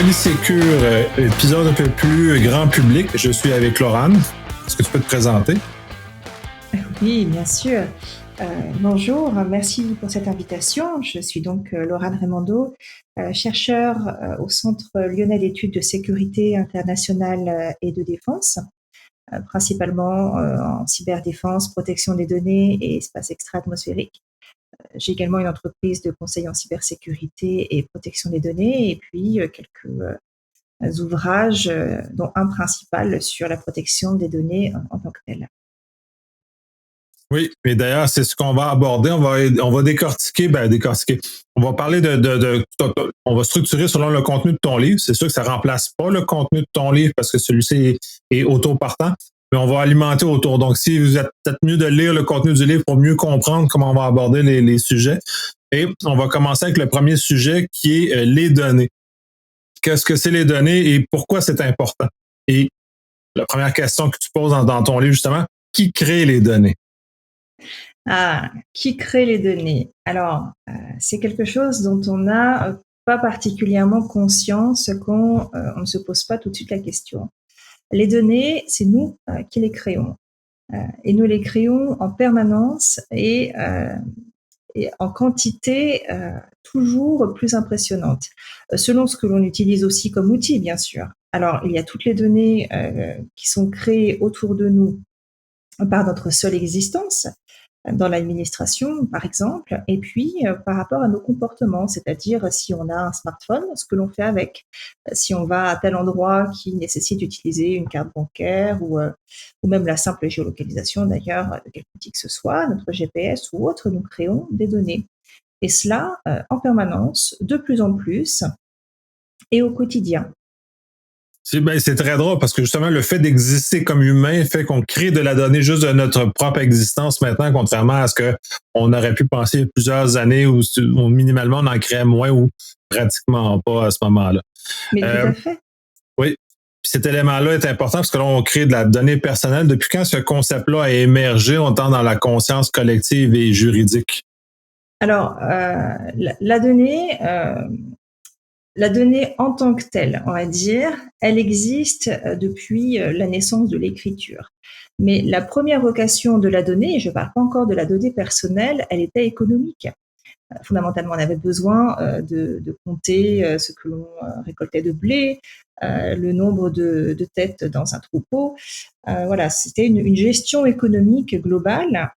Polysécure, épisode un peu plus grand public. Je suis avec Laurane. Est-ce que tu peux te présenter? Oui, bien sûr. Bonjour, merci pour cette invitation. Je suis donc Laurane Raimondo, chercheure au Centre lyonnais d'études de sécurité internationale et de défense, principalement en cyberdéfense, protection des données et espace extra-atmosphérique. J'ai également une entreprise de conseil en cybersécurité et protection des données et puis quelques ouvrages, dont un principal sur la protection des données en tant que telle. Oui, et d'ailleurs, c'est ce qu'on va aborder. On va décortiquer. On va parler on va structurer selon le contenu de ton livre. C'est sûr que ça remplace pas le contenu de ton livre parce que celui-ci est autopartant, mais on va alimenter autour. Donc, si vous êtes peut-être mieux de lire le contenu du livre pour mieux comprendre comment on va aborder les sujets. Et on va commencer avec le premier sujet qui est les données. Qu'est-ce que c'est les données et pourquoi c'est important? Et la première question que tu poses dans ton livre, justement, qui crée les données? Ah, qui crée les données? Alors, c'est quelque chose dont on n'a pas particulièrement conscience quand on ne se pose pas tout de suite la question. Les données, c'est nous qui les créons. Et nous les créons en permanence et en quantité toujours plus impressionnante, selon ce que l'on utilise aussi comme outil, bien sûr. Alors, il y a toutes les données qui sont créées autour de nous par notre seule existence, dans l'administration, par exemple, et puis par rapport à nos comportements, c'est-à-dire si on a un smartphone, ce que l'on fait avec, si on va à tel endroit qui nécessite d'utiliser une carte bancaire ou même la simple géolocalisation d'ailleurs de quelque outil que ce soit, notre GPS ou autre, nous créons des données. Et cela en permanence, de plus en plus et au quotidien. C'est très drôle parce que justement, le fait d'exister comme humain fait qu'on crée de la donnée juste de notre propre existence maintenant, contrairement à ce qu'on aurait pu penser plusieurs années où minimalement on en créait moins ou pratiquement pas à ce moment-là. Mais tout Euh, à fait. oui. Puis cet élément-là est important parce que là, on crée de la donnée personnelle. Depuis quand ce concept-là a émergé autant dans la conscience collective et juridique? Alors, la donnée en tant que telle, on va dire, elle existe depuis la naissance de l'écriture. Mais la première vocation de la donnée, et je ne parle pas encore de la donnée personnelle, elle était économique. Fondamentalement, on avait besoin de compter ce que l'on récoltait de blé, le nombre de têtes dans un troupeau. Voilà, c'était une gestion économique globale.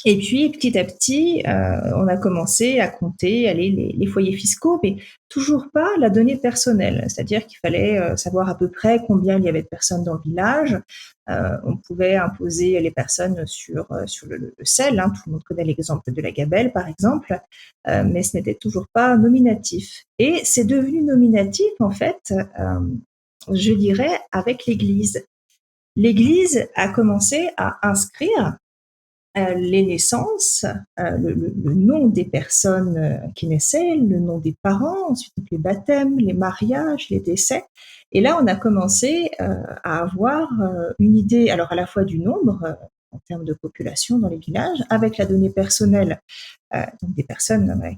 Et puis, petit à petit, on a commencé à compter les foyers fiscaux, mais toujours pas la donnée personnelle. C'est-à-dire qu'il fallait savoir à peu près combien il y avait de personnes dans le village. On pouvait imposer les personnes sur le sel. Hein. Tout le monde connaît l'exemple de la gabelle, par exemple, mais ce n'était toujours pas nominatif. Et c'est devenu nominatif, en fait, je dirais, avec l'Église. L'Église a commencé à inscrire les naissances, le nom des personnes qui naissaient, le nom des parents, ensuite les baptêmes, les mariages, les décès. Et là, on a commencé à avoir une idée, alors à la fois du nombre en termes de population dans les villages, avec la donnée personnelle, donc des personnes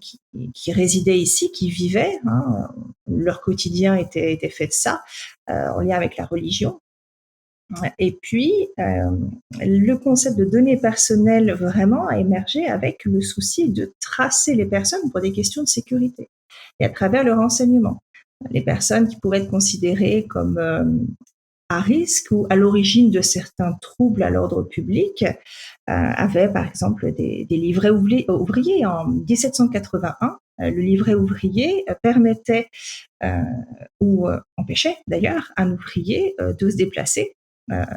qui résidaient ici, qui vivaient, hein, leur quotidien était fait de ça, en lien avec la religion. Et puis, le concept de données personnelles vraiment a émergé avec le souci de tracer les personnes pour des questions de sécurité et à travers le renseignement. Les personnes qui pourraient être considérées comme à risque ou à l'origine de certains troubles à l'ordre public avaient par exemple des livrets ouvriers. En 1781, le livret ouvrier permettait ou empêchait d'ailleurs un ouvrier de se déplacer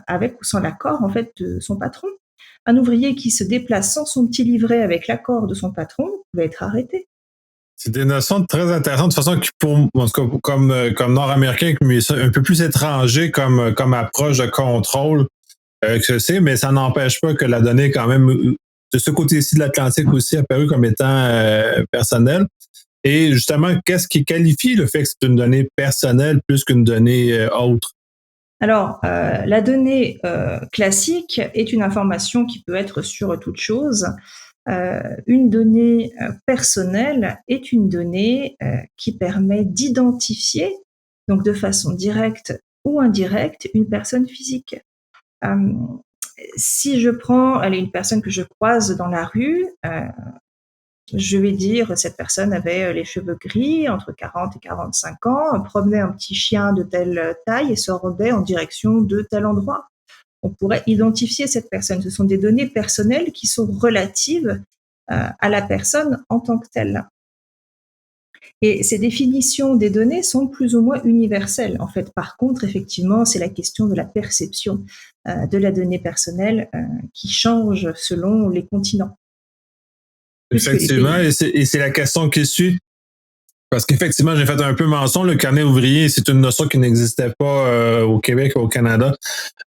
avec ou sans l'accord en fait de son patron. Un ouvrier qui se déplace sans son petit livret avec l'accord de son patron pouvait être arrêté. C'est des notions très intéressantes, de façon qui, en tout cas, comme Nord-Américain, mais un peu plus étranger comme approche de contrôle que c'est, mais ça n'empêche pas que la donnée, quand même, de ce côté-ci de l'Atlantique aussi, apparu comme étant personnelle. Et justement, qu'est-ce qui qualifie le fait que c'est une donnée personnelle plus qu'une donnée autre? Alors, la donnée classique est une information qui peut être sur toute chose. Une donnée personnelle est une donnée qui permet d'identifier donc de façon directe ou indirecte, une personne physique. Si je prends une personne que je croise dans la rue, je vais dire cette personne avait les cheveux gris, entre 40 et 45 ans, promenait un petit chien de telle taille et se rendait en direction de tel endroit. On pourrait identifier cette personne. Ce sont des données personnelles qui sont relatives à la personne en tant que telle. Et ces définitions des données sont plus ou moins universelles. En fait, par contre, effectivement, c'est la question de la perception de la donnée personnelle qui change selon les continents. Effectivement, et c'est la question qui suit. Parce qu'effectivement, j'ai fait un peu mention, le carnet ouvrier, c'est une notion qui n'existait pas au Québec et au Canada,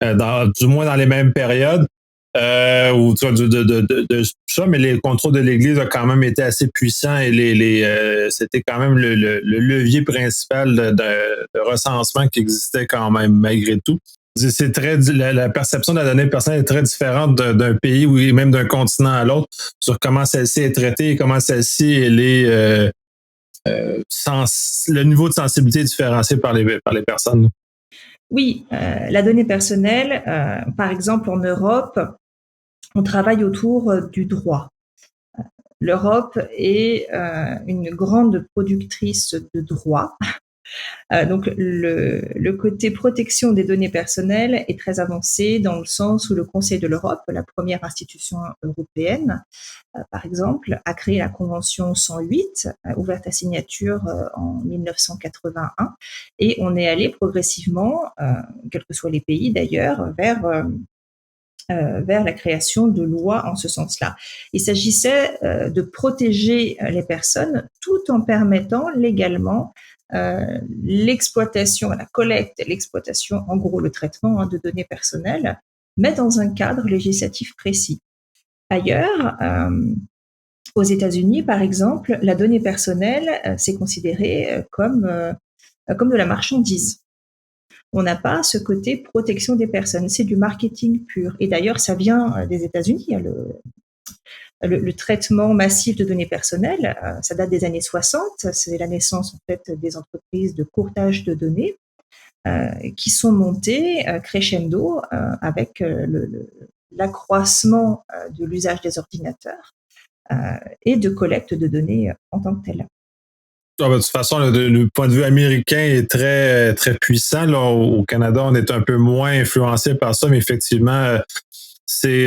du moins dans les mêmes périodes. Ou tu vois, de ça, mais les contrôles de l'Église ont quand même été assez puissants et c'était quand même le levier principal de recensement qui existait quand même malgré tout. C'est la perception de la donnée personnelle est très différente d'un pays ou même d'un continent à l'autre sur comment celle-ci est traitée et comment celle-ci elle est le niveau de sensibilité est différencié par les personnes. Oui, la donnée personnelle, par exemple en Europe, on travaille autour du droit. L'Europe est une grande productrice de droit. Donc le côté protection des données personnelles est très avancé dans le sens où le Conseil de l'Europe, la première institution européenne, par exemple, a créé la Convention 108, ouverte à signature en 1981, et on est allé progressivement, quels que soient les pays d'ailleurs, vers la création de lois en ce sens-là. Il s'agissait de protéger les personnes tout en permettant légalement l'exploitation, la collecte, l'exploitation, en gros le traitement de données personnelles, mais dans un cadre législatif précis. Ailleurs, aux États-Unis, par exemple, la donnée personnelle, c'est considéré comme de la marchandise. On n'a pas ce côté protection des personnes, c'est du marketing pur. Et d'ailleurs, ça vient des États-Unis. Le traitement massif de données personnelles, ça date des années 60. C'est la naissance en fait des entreprises de courtage de données qui sont montées crescendo avec l'accroissement de l'usage des ordinateurs et de collecte de données en tant que telle. Ah, de toute façon, le point de vue américain est très, très puissant. Là, au Canada, on est un peu moins influencé par ça, mais effectivement, c'est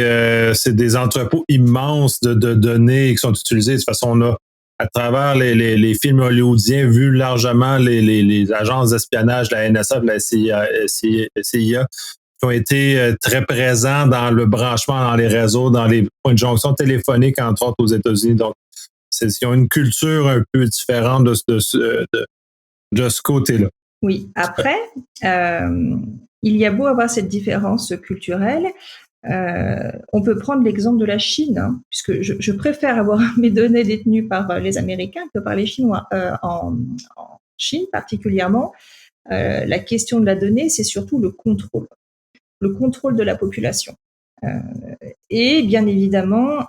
des entrepôts immenses de données qui sont utilisées. De toute façon, on a, à travers les films hollywoodiens, vu largement les agences d'espionnage, la NSA, la CIA, qui ont été très présents dans le branchement, dans les réseaux, dans les points de jonction téléphoniques, entre autres aux États-Unis. Donc, ils ont une culture un peu différente de ce côté-là. Oui, après, il y a beau avoir cette différence culturelle, on peut prendre l'exemple de la Chine, hein, puisque je préfère avoir mes données détenues par les Américains que par les Chinois. En Chine particulièrement, la question de la donnée, c'est surtout le contrôle de la population. Et bien évidemment,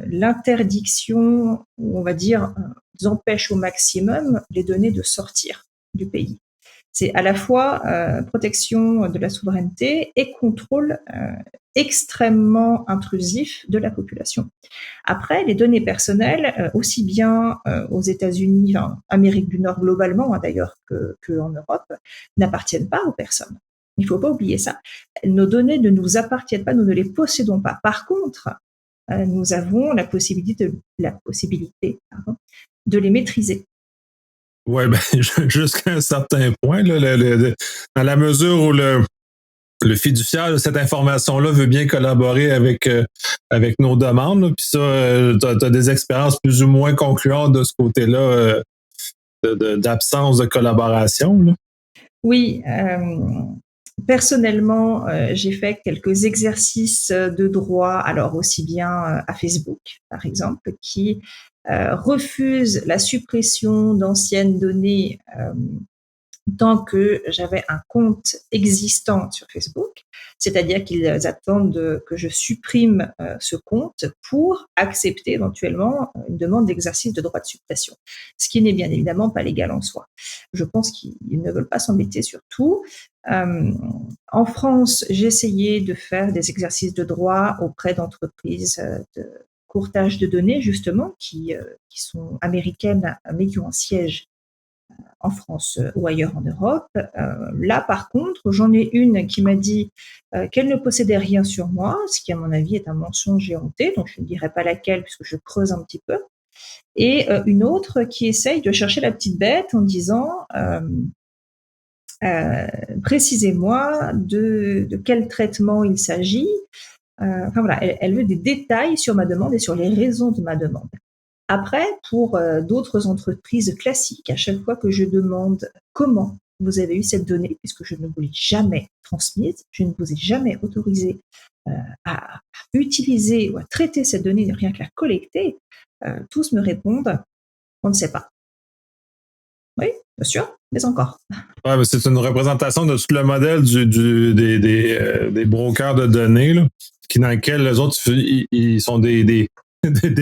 l'interdiction, on va dire, empêche au maximum les données de sortir du pays. C'est à la fois protection de la souveraineté et contrôle extrêmement intrusif de la population. Après, les données personnelles, aussi bien aux États-Unis, Amérique du Nord globalement, hein, d'ailleurs, qu'en Europe, n'appartiennent pas aux personnes. Il ne faut pas oublier ça. Nos données ne nous appartiennent pas, nous ne les possédons pas. Par contre, nous avons la possibilité de les maîtriser. Oui, ben, jusqu'à un certain point, là, dans la mesure où le fiduciaire de cette information-là veut bien collaborer avec nos demandes, puis ça, tu as des expériences plus ou moins concluantes de ce côté-là, d'absence de collaboration, là. Oui, personnellement, j'ai fait quelques exercices de droit, alors aussi bien à Facebook, par exemple, qui refuse la suppression d'anciennes données tant que j'avais un compte existant sur Facebook, c'est-à-dire qu'ils attendent que je supprime ce compte pour accepter éventuellement une demande d'exercice de droit de supplétion, ce qui n'est bien évidemment pas légal en soi. Je pense qu'ils ne veulent pas s'embêter sur tout. En France, j'ai essayé de faire des exercices de droit auprès d'entreprises de courtage de données, justement, qui sont américaines, mais qui ont un siège en France ou ailleurs en Europe. Là, par contre, j'en ai une qui m'a dit qu'elle ne possédait rien sur moi, ce qui, à mon avis, est un mensonge éhonté, donc je ne dirai pas laquelle puisque je creuse un petit peu. Et une autre qui essaye de chercher la petite bête en disant précisez-moi de quel traitement il s'agit. Enfin voilà, elle veut des détails sur ma demande et sur les raisons de ma demande. Après, pour d'autres entreprises classiques, à chaque fois que je demande comment vous avez eu cette donnée, puisque je ne vous l'ai jamais transmise, je ne vous ai jamais autorisé à utiliser ou à traiter cette donnée, rien que la collecter, tous me répondent on ne sait pas. Oui, bien sûr, mais encore. Ouais, mais c'est une représentation de tout le modèle des brokers de données, là, dans lequel les autres, ils sont des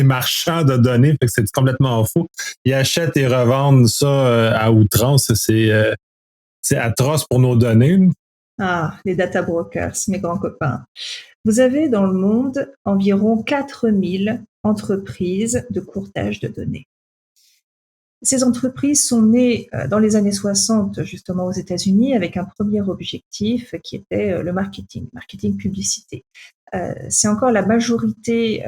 marchands de données, fait que c'est complètement faux. Ils achètent et revendent ça à outrance. C'est atroce pour nos données. Là. Ah, les data brokers, mes grands copains. Vous avez dans le monde environ 4000 entreprises de courtage de données. Ces entreprises sont nées dans les années 60, justement aux États-Unis, avec un premier objectif qui était le marketing publicité. C'est encore la majorité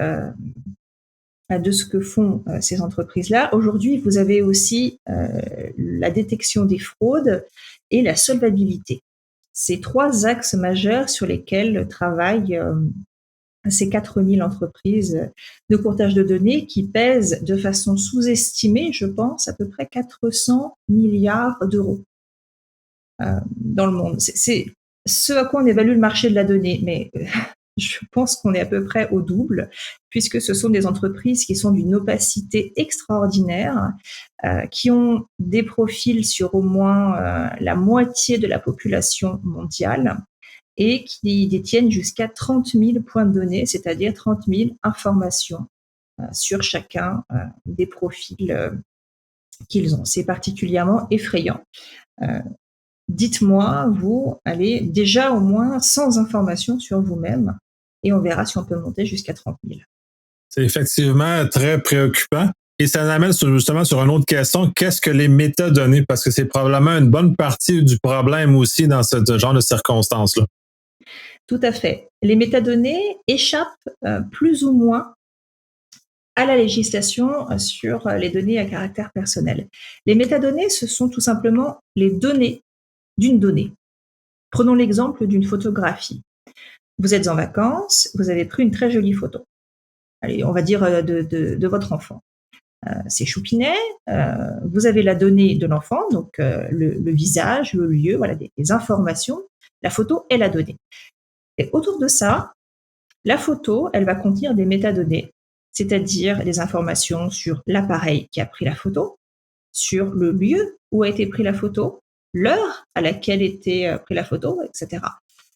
de ce que font ces entreprises-là. Aujourd'hui, vous avez aussi la détection des fraudes et la solvabilité. Ces trois axes majeurs sur lesquels travaillent ces 4000 entreprises de courtage de données qui pèsent de façon sous-estimée, je pense, à peu près 400 milliards d'euros dans le monde. C'est ce à quoi on évalue le marché de la donnée, mais je pense qu'on est à peu près au double, puisque ce sont des entreprises qui sont d'une opacité extraordinaire, qui ont des profils sur au moins la moitié de la population mondiale et qui détiennent jusqu'à 30 000 points de données, c'est-à-dire 30 000 informations sur chacun des profils qu'ils ont. C'est particulièrement effrayant. Dites-moi, vous, allez déjà au moins 100 informations sur vous-même et on verra si on peut monter jusqu'à 30 000. C'est effectivement très préoccupant. Et ça nous amène justement sur une autre question. Qu'est-ce que les métadonnées? Parce que c'est probablement une bonne partie du problème aussi dans ce genre de circonstances-là. Tout à fait. Les métadonnées échappent plus ou moins à la législation sur les données à caractère personnel. Les métadonnées, ce sont tout simplement les données d'une donnée. Prenons l'exemple d'une photographie. Vous êtes en vacances, vous avez pris une très jolie photo. Allez, on va dire de votre enfant. C'est Choupinet, vous avez la donnée de l'enfant, donc le visage, le lieu, voilà, des informations. La photo est la donnée. Et autour de ça, la photo, elle va contenir des métadonnées, c'est-à-dire des informations sur l'appareil qui a pris la photo, sur le lieu où a été prise la photo, l'heure à laquelle était prise la photo, etc.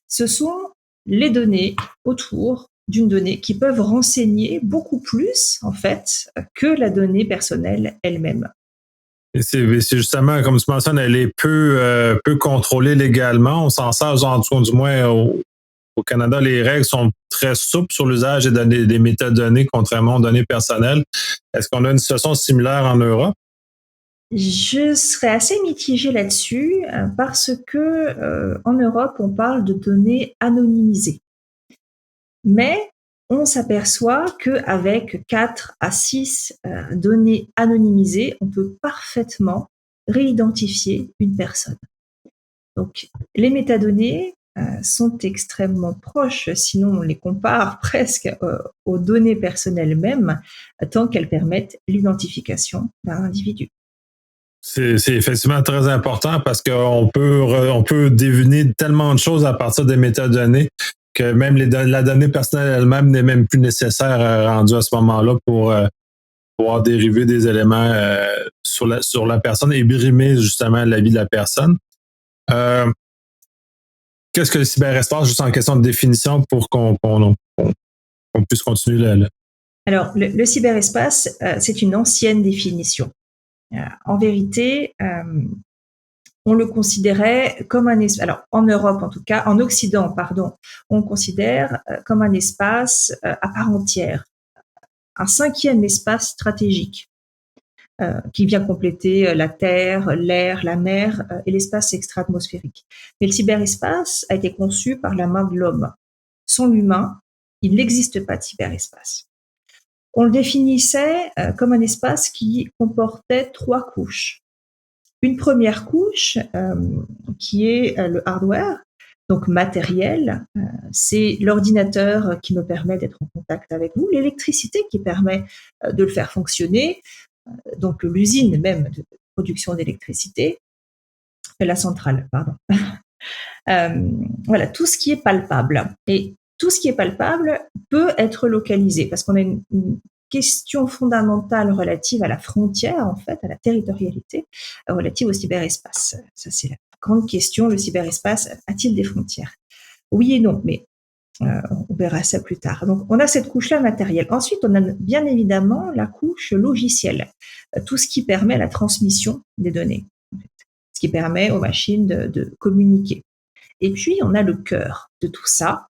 Ce sont les données autour d'une donnée qui peuvent renseigner beaucoup plus, en fait, que la donnée personnelle elle-même. Et c'est justement, comme tu mentionnes, elle est peu contrôlée légalement. On s'en sert, en tout cas, du moins au Canada, les règles sont très souples sur l'usage des métadonnées, contrairement aux données personnelles. Est-ce qu'on a une situation similaire en Europe? Je serais assez mitigée là-dessus parce que en Europe, on parle de données anonymisées. Mais on s'aperçoit qu'avec 4 à 6 données anonymisées, on peut parfaitement réidentifier une personne. Donc, les métadonnées sont extrêmement proches, sinon on les compare presque aux données personnelles mêmes, tant qu'elles permettent l'identification d'un individu. C'est effectivement très important parce qu'on peut deviner tellement de choses à partir des métadonnées que même la donnée personnelle elle-même n'est même plus nécessaire rendue à ce moment-là pour pouvoir dériver des éléments sur la personne et brimer justement la vie de la personne. Qu'est-ce que le cyberespace, juste en question de définition, pour qu'on puisse continuer Alors, le cyberespace, c'est une ancienne définition. En vérité, on le considérait comme un espace, alors en Europe en tout cas, en Occident, pardon, on le considère comme un espace à part entière, un cinquième espace stratégique qui vient compléter la Terre, l'air, la mer et l'espace extra-atmosphérique. Mais le cyberespace a été conçu par la main de l'homme. Sans l'humain, il n'existe pas de cyberespace. On le définissait comme un espace qui comportait 3 couches. Une première couche qui est le hardware, donc matériel, c'est l'ordinateur qui me permet d'être en contact avec vous, l'électricité qui permet de le faire fonctionner, donc l'usine même de production d'électricité, la centrale, pardon. Voilà, tout ce qui est palpable. Et tout ce qui est palpable peut être localisé parce qu'on a une question fondamentale relative à la frontière, en fait, à la territorialité, relative au cyberespace. Ça, c'est la grande question. Le cyberespace a-t-il des frontières? Oui et non, mais on verra ça plus tard. Donc, on a cette couche-là matérielle. Ensuite, on a bien évidemment la couche logicielle, tout ce qui permet la transmission des données, en fait, ce qui permet aux machines de communiquer. Et puis, on a le cœur de tout ça,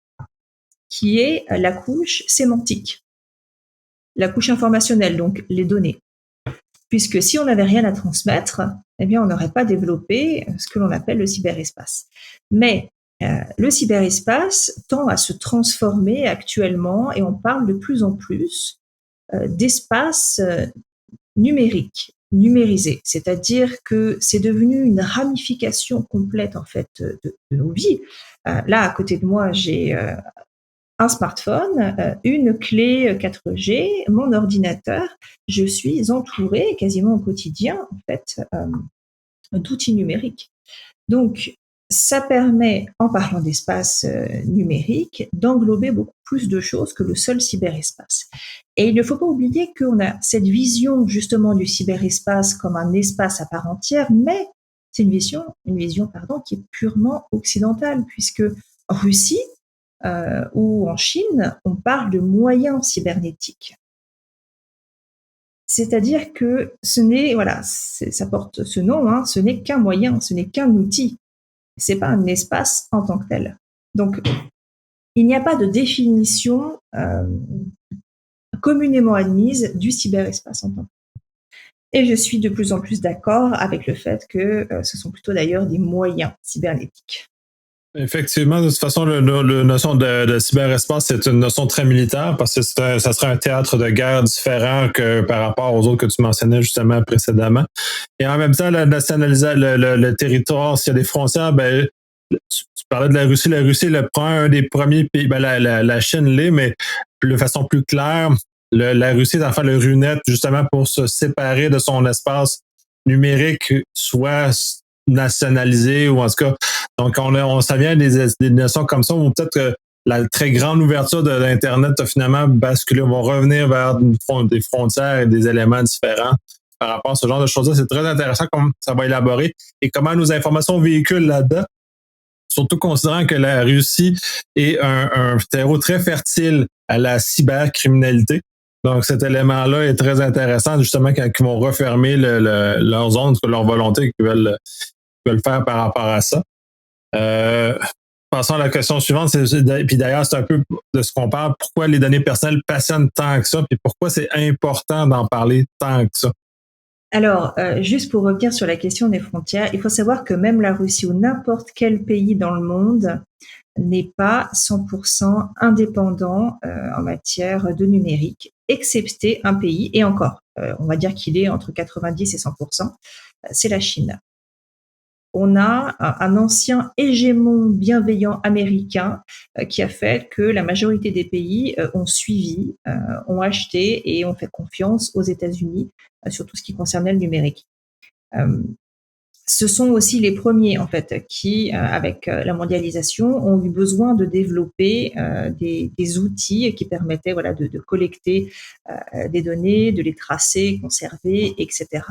qui est la couche sémantique, la couche informationnelle, donc les données. Puisque si on n'avait rien à transmettre, eh bien, on n'aurait pas développé ce que l'on appelle le cyberespace. Mais le cyberespace tend à se transformer actuellement et on parle de plus en plus d'espace numérique, numérisé. C'est-à-dire que c'est devenu une ramification complète en fait de nos vies. Là, à côté de moi, j'ai un smartphone, une clé 4G, mon ordinateur. Je suis entourée quasiment au quotidien en fait d'outils numériques. Donc, ça permet, en parlant d'espace numérique, d'englober beaucoup plus de choses que le seul cyberespace. Et il ne faut pas oublier qu'on a cette vision justement du cyberespace comme un espace à part entière, mais c'est une vision qui est purement occidentale, puisque en Russie ou en Chine, on parle de moyens cybernétiques. C'est-à-dire que ce n'est, voilà, ça porte ce nom, hein, ce n'est qu'un moyen, ce n'est qu'un outil. C'est pas un espace en tant que tel. Donc, il n'y a pas de définition communément admise du cyberespace en tant que tel. Et je suis de plus en plus d'accord avec le fait que ce sont plutôt d'ailleurs des moyens cybernétiques. Effectivement, de toute façon, la notion de cyberespace, c'est une notion très militaire parce que ça serait un théâtre de guerre différent que par rapport aux autres que tu mentionnais justement précédemment. Et en même temps, nationaliser le territoire, s'il y a des frontières, ben, tu parlais de la Russie. La Russie est un des premiers pays, ben, la Chine l'est, mais de façon plus claire, la Russie est en fait le RUNET justement pour se séparer de son espace numérique, soit nationalisé ou en tout cas, donc ça vient des notions comme ça où peut-être que la très grande ouverture de l'Internet a finalement basculé. On va revenir vers des frontières et des éléments différents par rapport à ce genre de choses-là. C'est très intéressant comment ça va élaborer et comment nos informations véhiculent là-dedans. Surtout considérant que la Russie est un terreau très fertile à la cybercriminalité. Donc, cet élément-là est très intéressant, justement, quand ils vont refermer leurs zones, leur volonté qu'ils veulent faire par rapport à ça. Passons à la question suivante, puis d'ailleurs, c'est un peu de ce qu'on parle. Pourquoi les données personnelles passionnent tant que ça, puis pourquoi c'est important d'en parler tant que ça? Alors, juste pour revenir sur la question des frontières, il faut savoir que même la Russie ou n'importe quel pays dans le monde n'est pas 100% indépendant en matière de numérique, excepté un pays, et encore, on va dire qu'il est entre 90 et 100%, c'est la Chine. On a un ancien hégémon bienveillant américain qui a fait que la majorité des pays ont suivi, ont acheté et ont fait confiance aux États-Unis sur tout ce qui concernait le numérique. Ce sont aussi les premiers, en fait, qui, avec la mondialisation, ont eu besoin de développer des outils qui permettaient, voilà, de collecter des données, de les tracer, conserver, etc.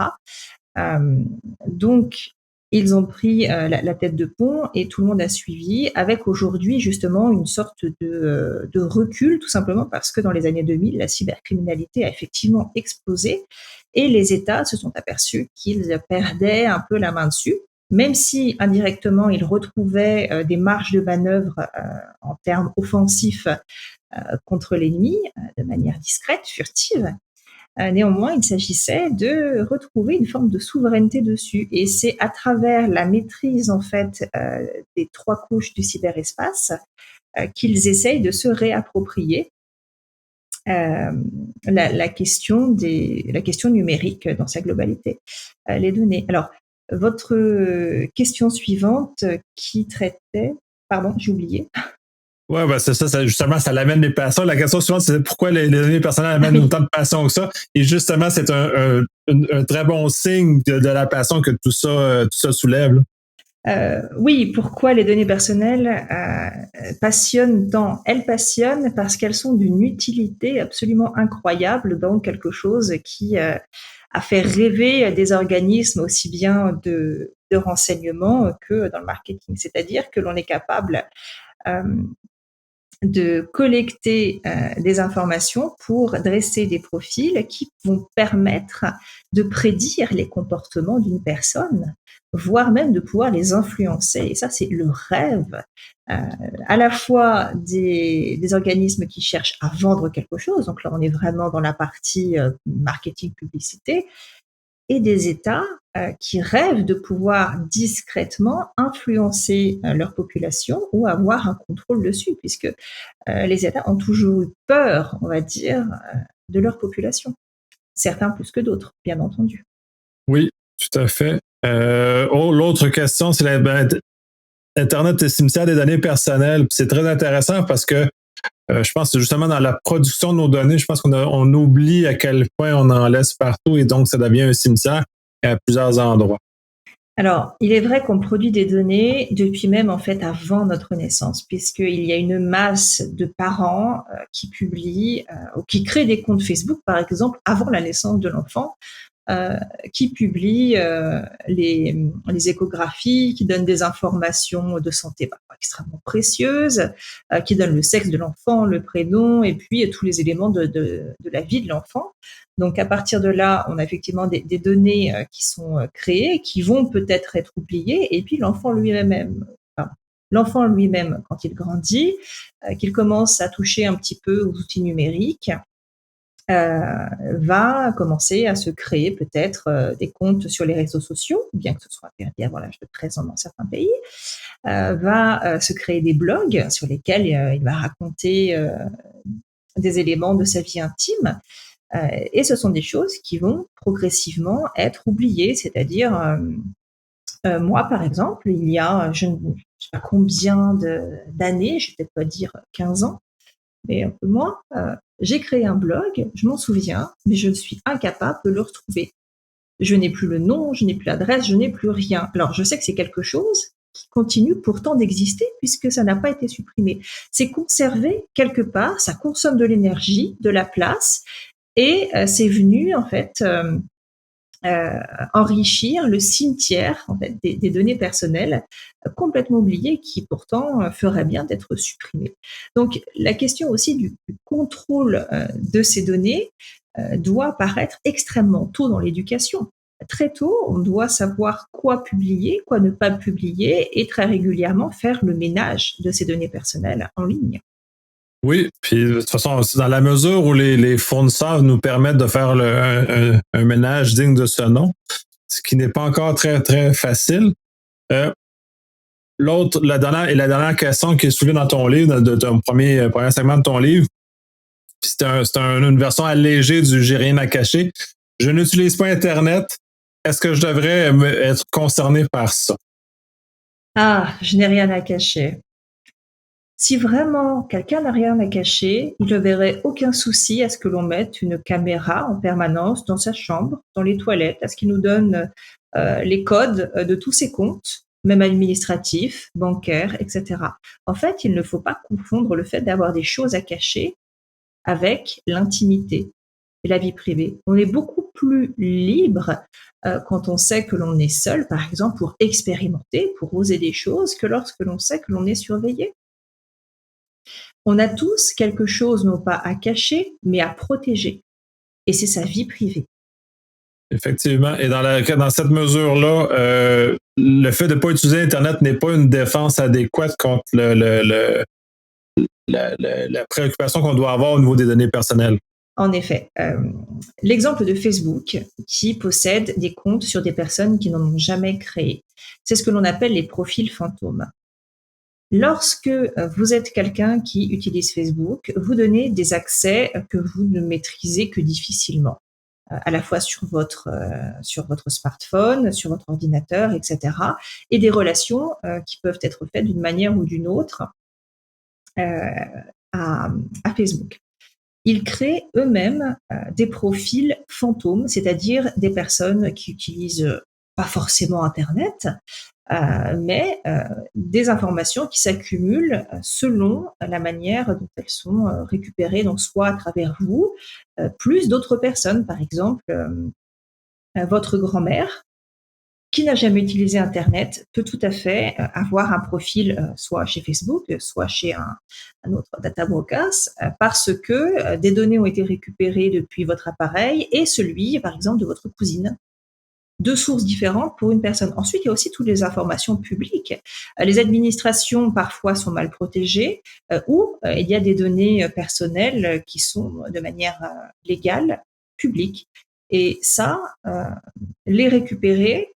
Donc, Ils ont pris la tête de pont et tout le monde a suivi, avec aujourd'hui justement une sorte de recul, tout simplement parce que dans les années 2000, la cybercriminalité a effectivement explosé et les États se sont aperçus qu'ils perdaient un peu la main dessus, même si indirectement ils retrouvaient des marges de manœuvre en termes offensifs contre l'ennemi de manière discrète, furtive. Néanmoins, il s'agissait de retrouver une forme de souveraineté dessus. Et c'est à travers la maîtrise, en fait, des 3 couches du cyberespace qu'ils essayent de se réapproprier la question numérique dans sa globalité, les données. Alors, votre question suivante qui traitait, pardon, j'ai oublié. Ouais, ben c'est ça, justement, ça l'amène les passions. La question suivante, c'est pourquoi les données personnelles amènent autant de passion que ça. Et justement, c'est un très bon signe de la passion que tout ça soulève. Oui, pourquoi les données personnelles passionnent tant? Elles passionnent parce qu'elles sont d'une utilité absolument incroyable dans quelque chose qui a fait rêver des organismes aussi bien de renseignement que dans le marketing. C'est-à-dire que l'on est capable euh, de collecter des informations pour dresser des profils qui vont permettre de prédire les comportements d'une personne, voire même de pouvoir les influencer. Et ça, c'est le rêve à la fois des organismes qui cherchent à vendre quelque chose, donc là on est vraiment dans la partie marketing publicité, et des États qui rêvent de pouvoir discrètement influencer leur population ou avoir un contrôle dessus, puisque les États ont toujours eu peur, on va dire, de leur population. Certains plus que d'autres, bien entendu. Oui, tout à fait. L'autre question, c'est Internet est cimetière des données personnelles. C'est très intéressant parce que je pense que justement dans la production de nos données, je pense qu'on oublie à quel point on en laisse partout et donc ça devient un cimetière à plusieurs endroits. Alors, il est vrai qu'on produit des données depuis même en fait avant notre naissance, puisqu'il y a une masse de parents qui publient ou qui créent des comptes Facebook, par exemple, avant la naissance de l'enfant, qui publie les échographies, qui donne des informations de santé extrêmement précieuses, qui donne le sexe de l'enfant, le prénom, et puis tous les éléments de la vie de l'enfant. Donc à partir de là, on a effectivement des données qui sont créées, qui vont peut-être être oubliées, et puis l'enfant lui-même, quand il grandit, qu'il commence à toucher un petit peu aux outils numériques, va commencer à se créer peut-être des comptes sur les réseaux sociaux, bien que ce soit interdit avant l'âge de 13 ans dans certains pays, va se créer des blogs sur lesquels il va raconter des éléments de sa vie intime. Et ce sont des choses qui vont progressivement être oubliées, c'est-à-dire moi, par exemple, il y a je ne sais pas combien d'années, je vais peut-être pas dire 15 ans, mais un peu moins, j'ai créé un blog, je m'en souviens, mais je suis incapable de le retrouver. Je n'ai plus le nom, je n'ai plus l'adresse, je n'ai plus rien. Alors, je sais que c'est quelque chose qui continue pourtant d'exister puisque ça n'a pas été supprimé. C'est conservé quelque part, ça consomme de l'énergie, de la place, et c'est venu en fait enrichir le cimetière en fait, des données personnelles complètement oubliées qui pourtant feraient bien d'être supprimées. Donc la question aussi du contrôle de ces données doit apparaître extrêmement tôt dans l'éducation. Très tôt, on doit savoir quoi publier, quoi ne pas publier et très régulièrement faire le ménage de ces données personnelles en ligne. Oui, puis de toute façon, dans la mesure où les fournisseurs nous permettent de faire un ménage digne de ce nom, ce qui n'est pas encore très, très facile. La dernière question qui est soulevée dans ton livre, de ton premier segment de ton livre, c'est une version allégée du J'ai rien à cacher. Je n'utilise pas Internet. Est-ce que je devrais être concerné par ça? Ah, je n'ai rien à cacher. Si vraiment quelqu'un n'a rien à cacher, il ne verrait aucun souci à ce que l'on mette une caméra en permanence dans sa chambre, dans les toilettes, à ce qu'il nous donne les codes de tous ses comptes, même administratifs, bancaires, etc. En fait, il ne faut pas confondre le fait d'avoir des choses à cacher avec l'intimité et la vie privée. On est beaucoup plus libre quand on sait que l'on est seul, par exemple, pour expérimenter, pour oser des choses, que lorsque l'on sait que l'on est surveillé. On a tous quelque chose, non pas à cacher, mais à protéger. Et c'est sa vie privée. Effectivement. Et dans cette mesure-là, le fait de ne pas utiliser Internet n'est pas une défense adéquate contre la préoccupation qu'on doit avoir au niveau des données personnelles. En effet, l'exemple de Facebook qui possède des comptes sur des personnes qui n'en ont jamais créé. C'est ce que l'on appelle les profils fantômes. Lorsque vous êtes quelqu'un qui utilise Facebook, vous donnez des accès que vous ne maîtrisez que difficilement, à la fois sur votre smartphone, sur votre ordinateur, etc. Et des relations qui peuvent être faites d'une manière ou d'une autre euh, à Facebook. Ils créent eux-mêmes des profils fantômes, c'est-à-dire des personnes qui utilisent pas forcément Internet, mais des informations qui s'accumulent selon la manière dont elles sont récupérées, donc soit à travers vous, plus d'autres personnes, par exemple votre grand-mère qui n'a jamais utilisé Internet peut tout à fait avoir un profil soit chez Facebook, soit chez un autre data brokers, parce que des données ont été récupérées depuis votre appareil et celui, par exemple, de votre cousine. Deux sources différentes pour une personne. Ensuite, il y a aussi toutes les informations publiques. Les administrations, parfois, sont mal protégées ou il y a des données personnelles qui sont de manière légale, publiques. Et ça, les récupérer,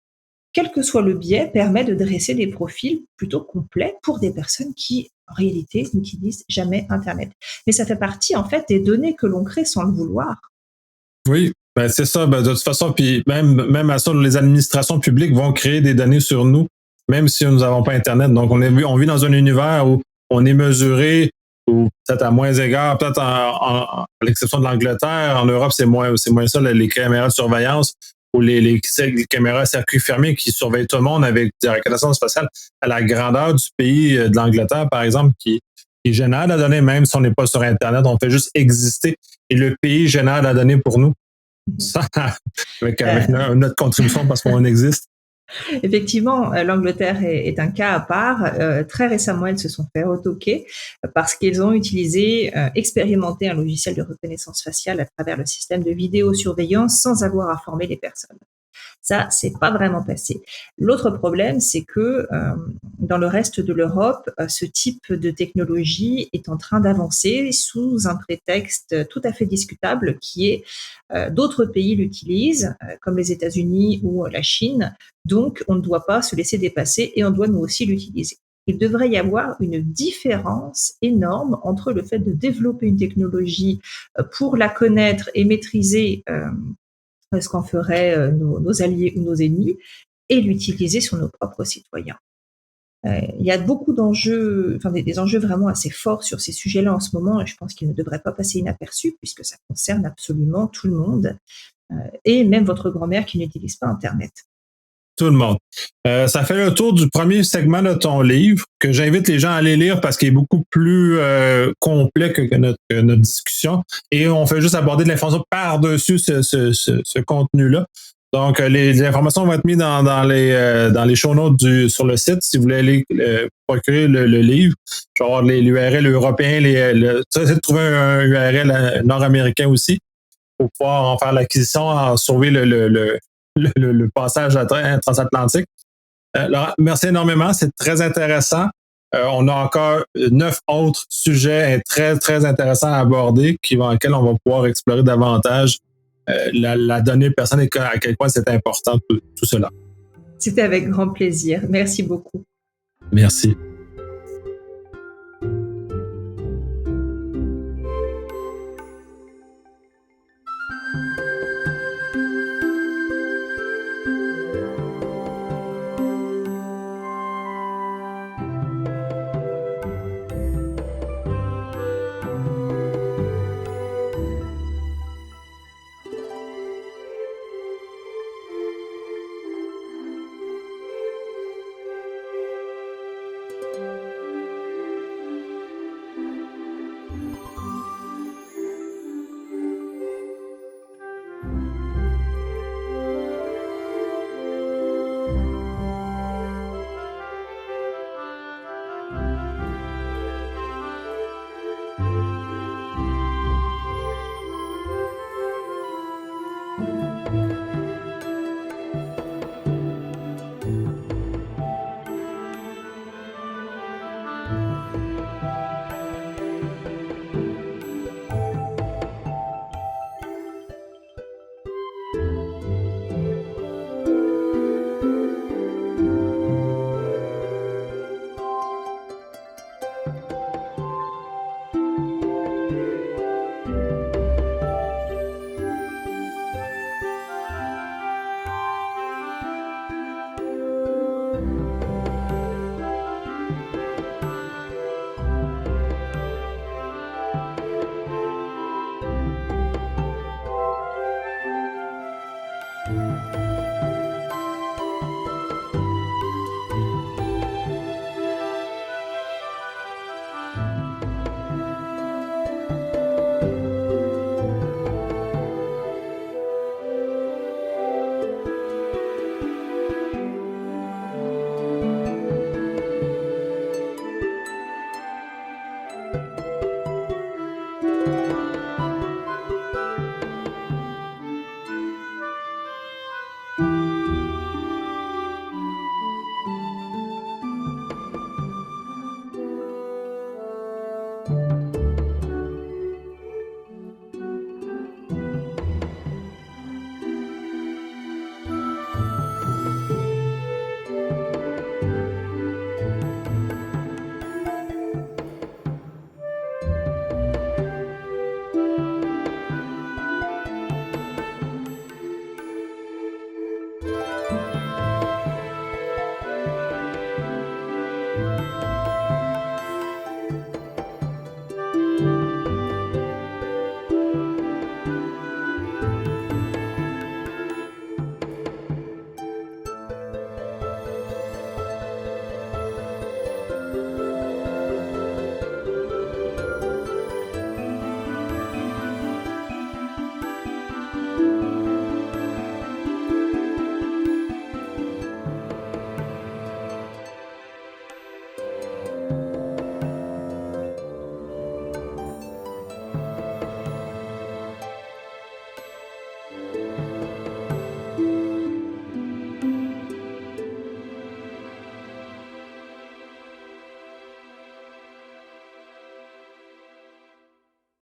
quel que soit le biais, permet de dresser des profils plutôt complets pour des personnes qui, en réalité, n'utilisent jamais Internet. Mais ça fait partie, en fait, des données que l'on crée sans le vouloir. Oui, ben c'est ça. Ben de toute façon, puis même à ça, les administrations publiques vont créer des données sur nous, même si nous n'avons pas Internet. Donc, on vit dans un univers où on est mesuré, ou peut-être à moins égard, peut-être à l'exception de l'Angleterre. En Europe, c'est moins ça, les caméras de surveillance ou les caméras à circuit fermé qui surveillent tout le monde avec des reconnaissances spatiales à la grandeur du pays de l'Angleterre, par exemple, qui génère la donnée, même si on n'est pas sur Internet, on fait juste exister. Et le pays génère la donnée pour nous. Ça, avec notre contribution parce qu'on existe. Effectivement, l'Angleterre est un cas à part. Très récemment, elles se sont fait retoquer parce qu'ils ont expérimenté un logiciel de reconnaissance faciale à travers le système de vidéosurveillance sans avoir à former les personnes. Ça, c'est pas vraiment passé. L'autre problème, c'est que dans le reste de l'Europe, ce type de technologie est en train d'avancer sous un prétexte tout à fait discutable qui est d'autres pays l'utilisent, comme les États-Unis ou la Chine, donc on ne doit pas se laisser dépasser et on doit nous aussi l'utiliser. Il devrait y avoir une différence énorme entre le fait de développer une technologie pour la connaître et maîtriser ce qu'en feraient nos alliés ou nos ennemis, et l'utiliser sur nos propres citoyens. Il y a beaucoup d'enjeux, enfin des enjeux vraiment assez forts sur ces sujets-là en ce moment, et je pense qu'ils ne devraient pas passer inaperçus, puisque ça concerne absolument tout le monde, et même votre grand-mère qui n'utilise pas Internet. Tout le monde. Ça fait le tour du premier segment de ton livre que j'invite les gens à aller lire parce qu'il est beaucoup plus complet que notre discussion. Et on fait juste aborder de l'information par-dessus ce contenu-là. Donc, les informations vont être mises dans les show notes sur le site si vous voulez aller procurer le livre. Je vais avoir l'URL européen, essayer de trouver un URL nord-américain aussi pour pouvoir en faire l'acquisition, sauver le passage transatlantique. Laurent, merci énormément, c'est très intéressant. On a encore 9 autres sujets très, très intéressants à aborder lesquels on va pouvoir explorer davantage la donnée personnelle et à quel point c'est important tout cela. C'était avec grand plaisir. Merci beaucoup. Merci.